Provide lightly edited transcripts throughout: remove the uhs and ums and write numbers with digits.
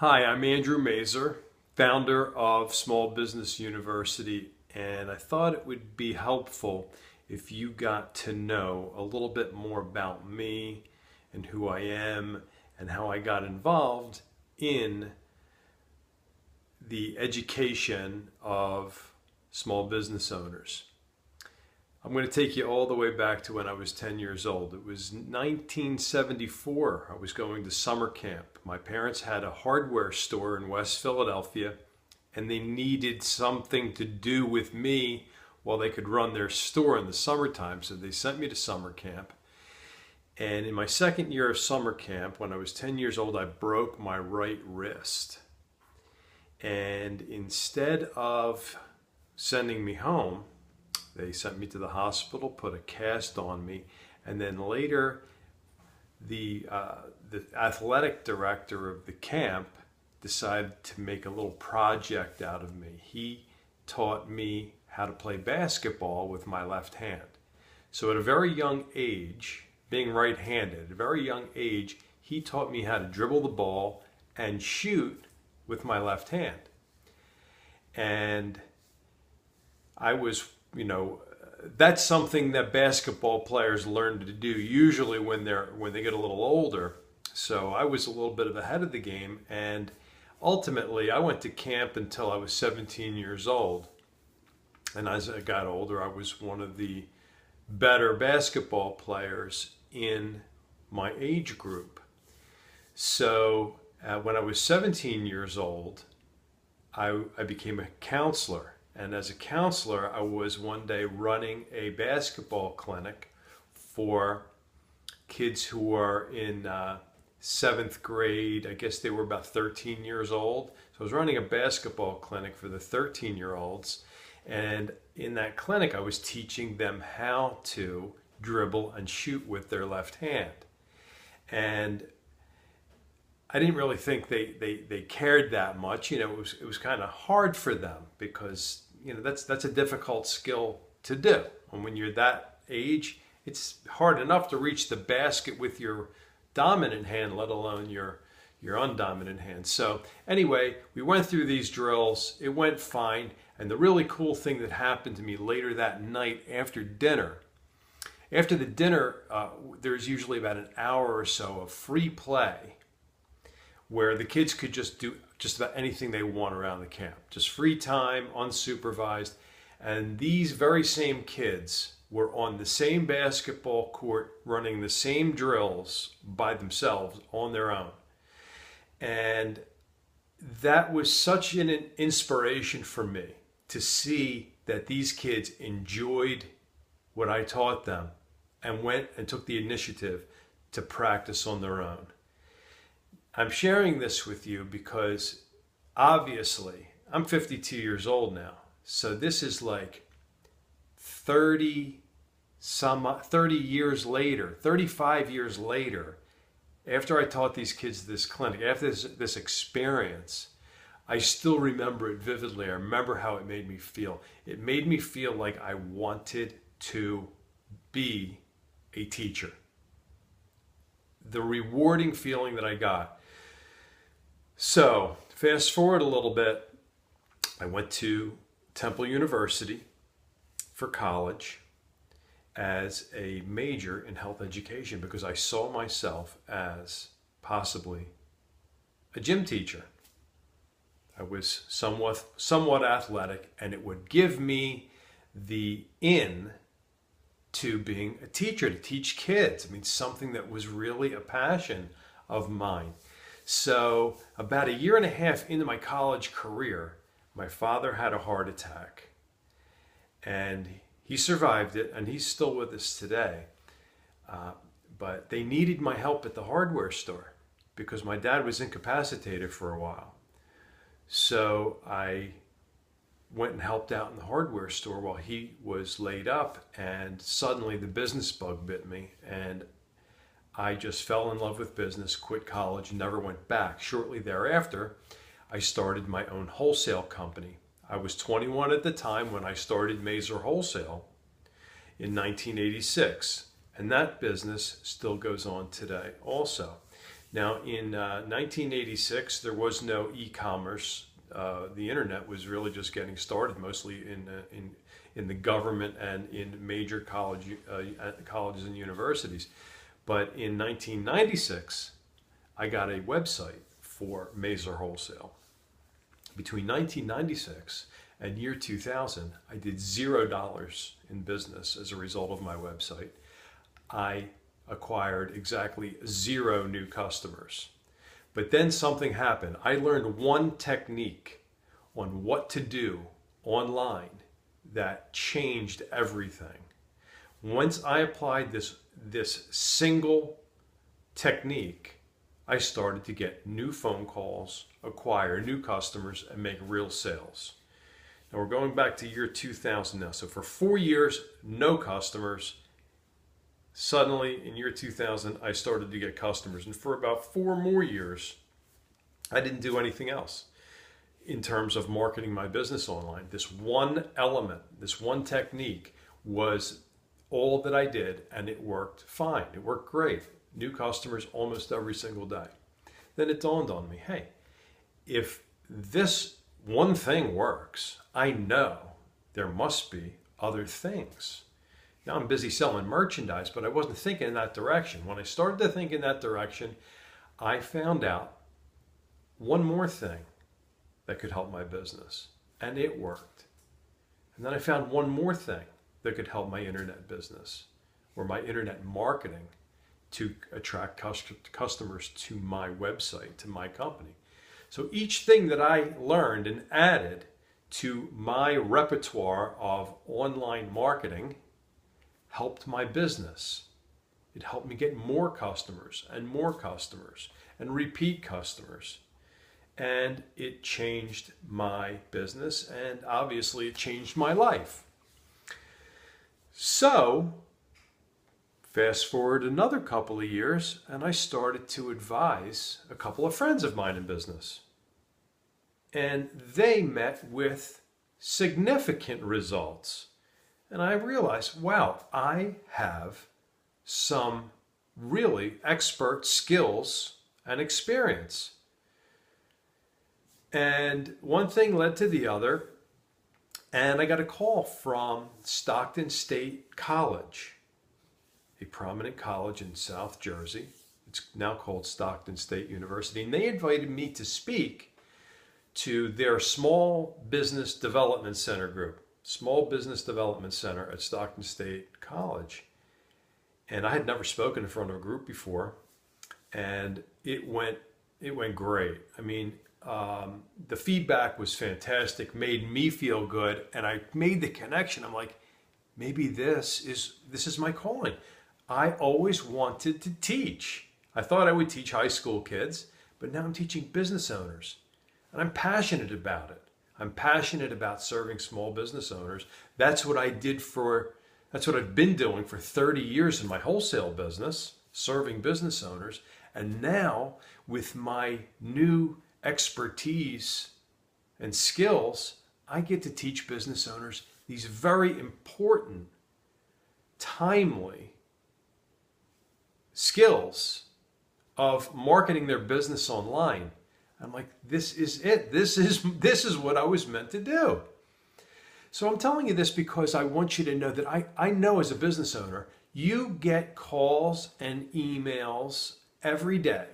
Hi, I'm Andrew Mazer, founder of Small Business University, and I thought it would be helpful if you got to know a little bit more about me and who I am and how I got involved in the education of small business owners. I'm going to take you all the way back to when I was 10 years old. It was 1974. I was going to summer camp. My parents had a hardware store in West Philadelphia, and they needed something to do with me while they could run their store in the summertime. So they sent me to summer camp. And in my second year of summer camp, when I was 10 years old, I broke my right wrist. And instead of sending me home, they sent me to the hospital, put a cast on me, and then later the athletic director of the camp decided to make a little project out of me. He taught me how to play basketball with my left hand. So at a very young age, being right-handed, at a very young age, he taught me how to dribble the ball and shoot with my left hand. And I was, that's something that basketball players learn to do usually when they get a little older. So I was a little bit ahead of the game, and ultimately I went to camp until I was 17 years old. And as I got older, I was one of the better basketball players in my age group. So when I was 17 years old, I became a counselor. And as a counselor, I was one day running a basketball clinic for kids who were in seventh grade. I guess they were about 13 years old. So I was running a basketball clinic for the 13-year-olds. And in that clinic, I was teaching them how to dribble and shoot with their left hand. And I didn't really think they cared that much. It was kind of hard for them because that's a difficult skill to do. And when you're that age, it's hard enough to reach the basket with your dominant hand, let alone your undominant hand. So anyway, we went through these drills. It went fine. And the really cool thing that happened to me later that night after dinner. After the dinner, there's usually about an hour or so of free play, where the kids could just do just about anything they want around the camp. Just free time, unsupervised. And these very same kids were on the same basketball court, running the same drills by themselves on their own. And that was such an inspiration for me to see that these kids enjoyed what I taught them and went and took the initiative to practice on their own. I'm sharing this with you because obviously I'm 52 years old now. So this is like 30 years later, 35 years later, after I taught these kids this clinic, after this experience, I still remember it vividly. I remember how it made me feel. It made me feel like I wanted to be a teacher. The rewarding feeling that I got. So, fast forward a little bit, I went to Temple University for college as a major in health education because I saw myself as possibly a gym teacher. I was somewhat athletic, and it would give me the in to being a teacher, to teach kids. I mean, something that was really a passion of mine. So about a year and a half into my college career, my father had a heart attack, and he survived it, and he's still with us today. But they needed my help at the hardware store because my dad was incapacitated for a while. So I went and helped out in the hardware store while he was laid up, and suddenly the business bug bit me, and I just fell in love with business, quit college, never went back. Shortly thereafter, I started my own wholesale company. I was 21 at the time when I started Mazer Wholesale in 1986, and that business still goes on today also. Now, in 1986, there was no e-commerce. The internet was really just getting started, mostly in the government and in major colleges and universities. But in 1996, I got a website for Mazer Wholesale. Between 1996 and year 2000, I did $0 in business as a result of my website. I acquired exactly 0 new customers. But then something happened. I learned one technique on what to do online that changed everything. Once I applied this single technique, I started to get new phone calls, acquire new customers, and make real sales. Now we're going back to year 2000 now. So for 4 years, no customers. Suddenly, in year 2000, I started to get customers. And for about 4 more years, I didn't do anything else in terms of marketing my business online. This one element, this one technique was all that I did, and it worked fine. It worked great. New customers almost every single day. Then it dawned on me, hey, if this one thing works, I know there must be other things. Now I'm busy selling merchandise, but I wasn't thinking in that direction. When I started to think in that direction, I found out one more thing that could help my business, and it worked. And then I found one more thing that could help my internet business or my internet marketing to attract customers to my website, to my company. So each thing that I learned and added to my repertoire of online marketing helped my business. It helped me get more customers and repeat customers. And it changed my business, and obviously it changed my life. So, fast forward another couple of years, and I started to advise a couple of friends of mine in business. And they met with significant results. And I realized, wow, I have some really expert skills and experience. And one thing led to the other, and I got a call from Stockton State College, a prominent college in South Jersey. It's now called Stockton State University. And they invited me to speak to their Small Business Development Center group, Small Business Development Center at Stockton State College. And I had never spoken in front of a group before, and it went great. I mean, the feedback was fantastic, made me feel good, and I made the connection. I'm like, maybe this is my calling. I always wanted to teach. I thought I would teach high school kids, but now I'm teaching business owners, and I'm passionate about it. I'm passionate about serving small business owners. That's what I've been doing for 30 years in my wholesale business, serving business owners. And now with my new expertise and skills, I get to teach business owners these very important, timely skills of marketing their business online. I'm like, this is it. This is what I was meant to do. So I'm telling you this because I want you to know that I know as a business owner, you get calls and emails every day,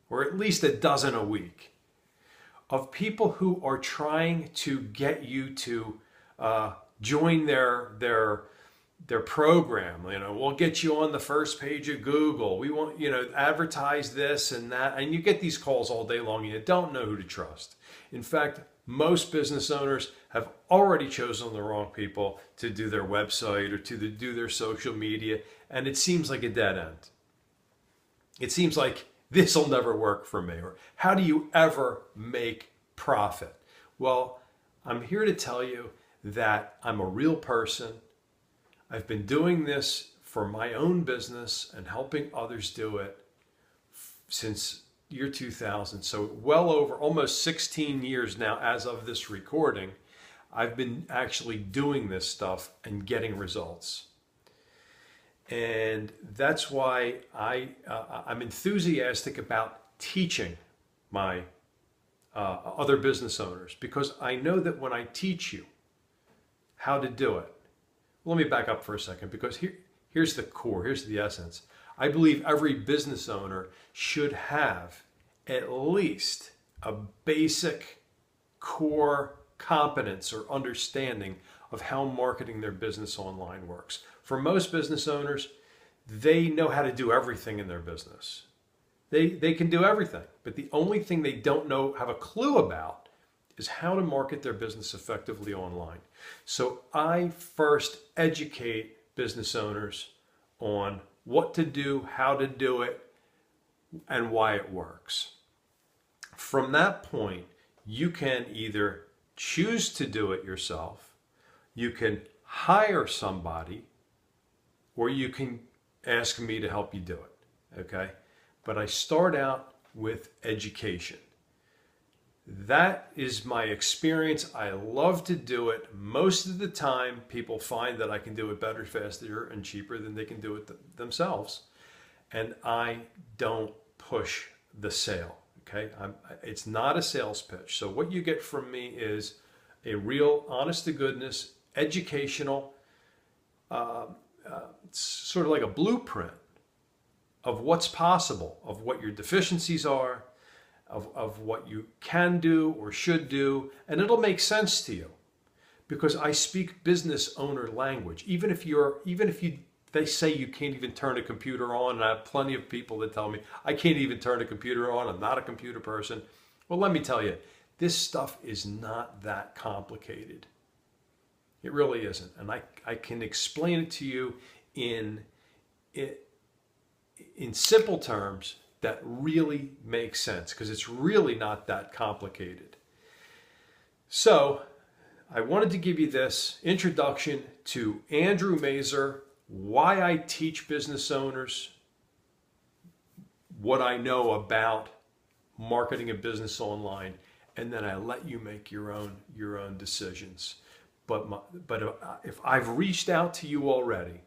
or at least a dozen a week, of people who are trying to get you to join their program. You know, we'll get you on the first page of Google. We want, advertise this and that. And you get these calls all day long and you don't know who to trust. In fact, most business owners have already chosen the wrong people to do their website or to do their social media. And it seems like a dead end. It seems like this will never work for me. Or how do you ever make profit? Well, I'm here to tell you that I'm a real person. I've been doing this for my own business and helping others do it since year 2000. So well over almost 16 years now as of this recording, I've been actually doing this stuff and getting results. And that's why I'm enthusiastic about teaching my other business owners, because I know that when I teach you how to do it, let me back up for a second, because here's the core, here's the essence. I believe every business owner should have at least a basic core competence or understanding of how marketing their business online works. For most business owners, they know how to do everything in their business. They can do everything, but the only thing they don't know, have a clue about, is how to market their business effectively online. So I first educate business owners on what to do, how to do it, and why it works. From that point, you can either choose to do it yourself, you can hire somebody, or you can ask me to help you do it, okay? But I start out with education. That is my experience. I love to do it. Most of the time, people find that I can do it better, faster, and cheaper than they can do it themselves. And I don't push the sale, okay? It's not a sales pitch. So what you get from me is a real, honest-to-goodness, educational, sort of like a blueprint of what's possible, of what your deficiencies are, of what you can do or should do, and it'll make sense to you because I speak business owner language. Even if they say you can't even turn a computer on, and I have plenty of people that tell me I can't even turn a computer on, I'm not a computer person. Well, let me tell you, this stuff is not that complicated. It really isn't. And I can explain it to you in simple terms that really makes sense, because it's really not that complicated. So I wanted to give you this introduction to Andrew Mazur, why I teach business owners, what I know about marketing a business online, and then I let you make your own decisions. But if I've reached out to you already,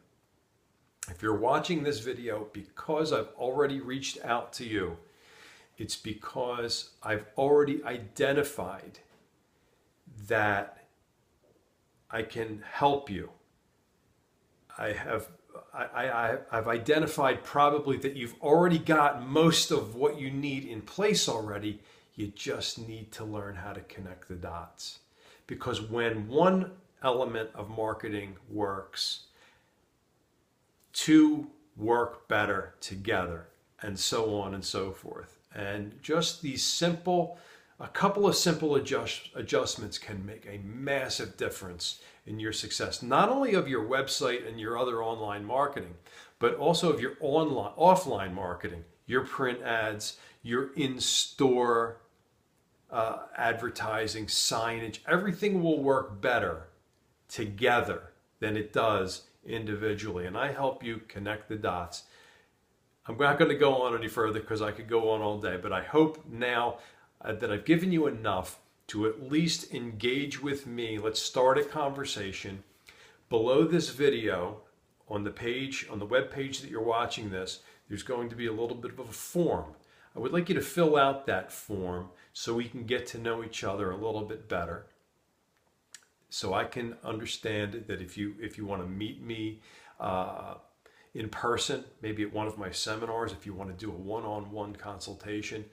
if you're watching this video because I've already reached out to you, it's because I've already identified that I can help you. I've identified probably that you've already got most of what you need in place already. You just need to learn how to connect the dots. Because when one element of marketing works, two work better together, and so on and so forth. And just a couple of simple adjustments can make a massive difference in your success, not only of your website and your other online marketing, but also of your offline marketing, your print ads, your in-store advertising, signage. Everything will work better together than it does individually, and I help you connect the dots. I'm not going to go on any further because I could go on all day, but I hope now that I've given you enough to at least engage with me. Let's start a conversation. Below this video, on the web page that you're watching this, there's going to be a little bit of a form. I would like you to fill out that form so we can get to know each other a little bit better. So I can understand that if you want to meet me in person, maybe at one of my seminars, if you want to do a one-on-one consultation,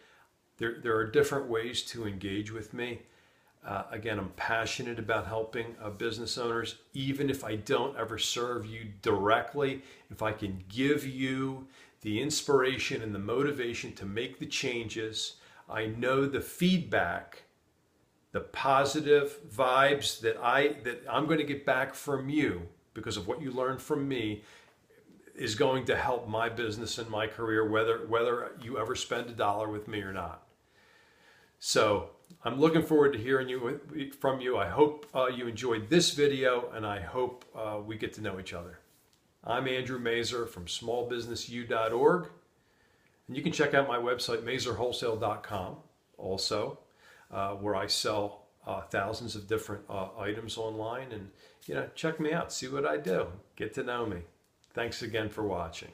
there are different ways to engage with me. Again, I'm passionate about helping business owners, even if I don't ever serve you directly. If I can give you the inspiration and the motivation to make the changes, I know the feedback, the positive vibes that I'm going to get back from you because of what you learned from me is going to help my business and my career, whether you ever spend a dollar with me or not. So I'm looking forward to hearing from you. I hope you enjoyed this video, and I hope we get to know each other. I'm Andrew Mazur from smallbusinessu.org, and you can check out my website, mazurwholesale.com, also. Where I sell thousands of different items online, and check me out, see what I do, get to know me. Thanks again for watching.